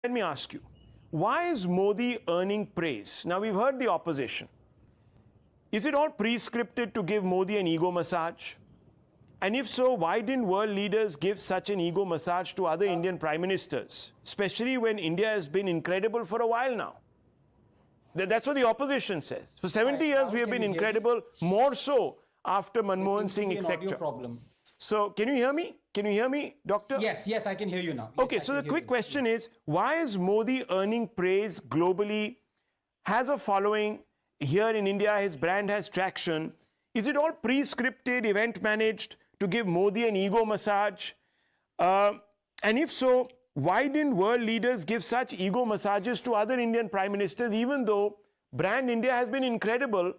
Let me ask you, why is Modi earning praise? Now, we've heard the opposition. Is it all pre-scripted to give Modi an ego massage? And if so, why didn't world leaders give such an ego massage to other Indian prime ministers, especially when India has been incredible for a while now? That's what the opposition says. For 70 years, we have been incredible, more so after Manmohan Singh, etc. So, can you hear me? Can you hear me, doctor? Yes, I can hear you now. Okay, so the quick question is, why is Modi earning praise globally, has a following here in India, his brand has traction? Is it all pre-scripted, event managed to give Modi an ego massage? And if so, why didn't world leaders give such ego massages to other Indian prime ministers, even though brand India has been incredible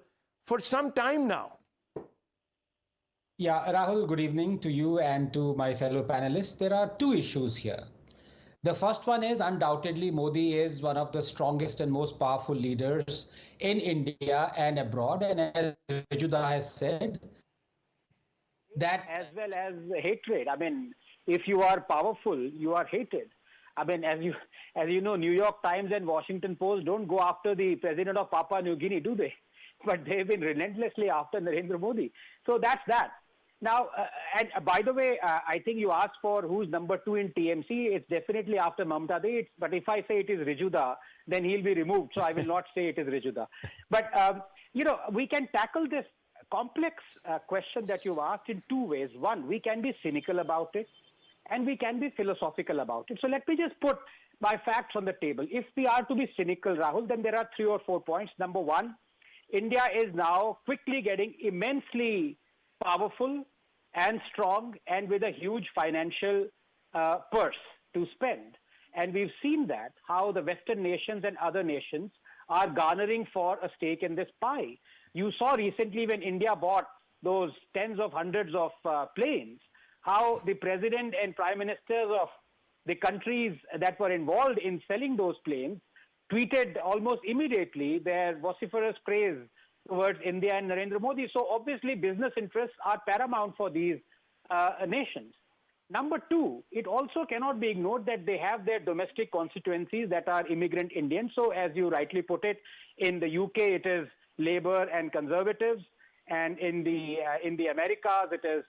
for some time now? Yeah, Rahul, good evening to you and to my fellow panelists. There are two issues here. The first one is undoubtedly Modi is one of the strongest and most powerful leaders in India and abroad. And as Judah has said, that as well as hatred. I mean, if you are powerful, you are hated. I mean, as you know, New York Times and Washington Post don't go after the president of Papua New Guinea, do they? But they've been relentlessly after Narendra Modi. So that's that. Now, and by the way, I think you asked for who's number 2 in TMC. It's definitely after Mamta Dei. But if I say it is Rijuda, then he'll be removed. So I will not say it is Rijuda. But, you know, we can tackle this complex question that you've asked in two ways. One, we can be cynical about it, and we can be philosophical about it. So let me just put my facts on the table. If we are to be cynical, Rahul, then there are 3 or 4 points. Number one, India is now quickly getting immensely powerful and strong and with a huge financial purse to spend. And we've seen that, how the Western nations and other nations are garnering for a stake in this pie. You saw recently when India bought those tens of hundreds of planes, how the president and prime ministers of the countries that were involved in selling those planes tweeted almost immediately their vociferous praise towards India and Narendra Modi. So obviously business interests are paramount for these nations. Number two, it also cannot be ignored that they have their domestic constituencies that are immigrant Indians. So as you rightly put it, in the UK it is Labour and Conservatives, and in the Americas it is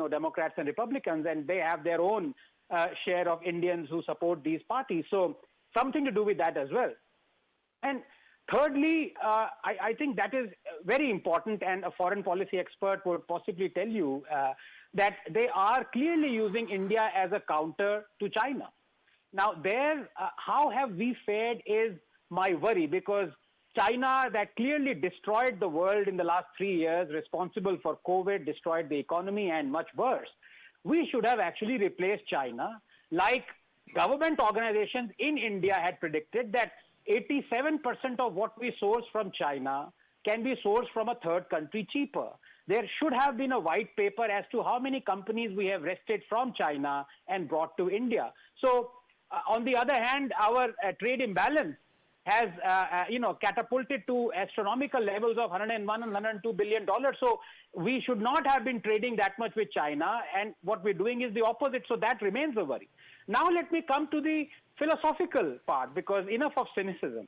Democrats and Republicans, and they have their own share of Indians who support these parties. So something to do with that as well. And thirdly, I think that is very important, and a foreign policy expert would possibly tell you that they are clearly using India as a counter to China. Now, how have we fared is my worry, because China, that clearly destroyed the world in the last 3 years, responsible for COVID, destroyed the economy, and much worse. We should have actually replaced China, like government organizations in India had predicted, that 87% of what we source from China can be sourced from a third country cheaper. There should have been a white paper as to how many companies we have wrested from China and brought to India. So, on the other hand, our trade imbalance has, catapulted to astronomical levels of $101 and $102 billion. So, we should not have been trading that much with China, and what we're doing is the opposite. So, that remains a worry. Now, let me come to the philosophical part, because enough of cynicism.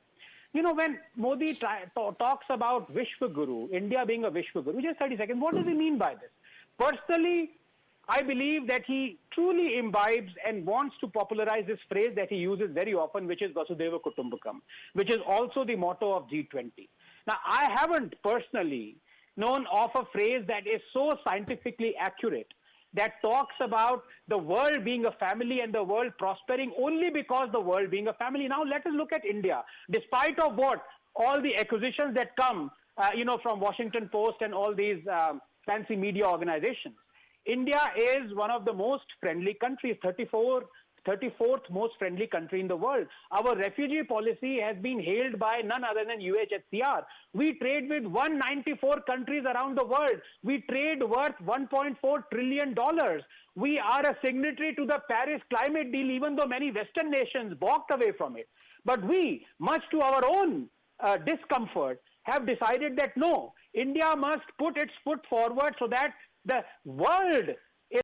You know, when Modi talks about Vishwaguru, India being a Vishwaguru, just 30 seconds, what does he mean by this? Personally, I believe that he truly imbibes and wants to popularize this phrase that he uses very often, which is Vasudhaiva Kutumbakam, which is also the motto of G20. Now, I haven't personally known of a phrase that is so scientifically accurate, that talks about the world being a family and the world prospering only because the world being a family. Now let us look at India. Despite of what, all the acquisitions that come, from Washington Post and all these fancy media organizations, India is one of the most friendly countries, 34th most friendly country in the world. Our refugee policy has been hailed by none other than UNHCR. We trade with 194 countries around the world. We trade worth $1.4 trillion. We are a signatory to the Paris climate deal, even though many Western nations balked away from it. But we, much to our own discomfort, have decided that no, India must put its foot forward so that the world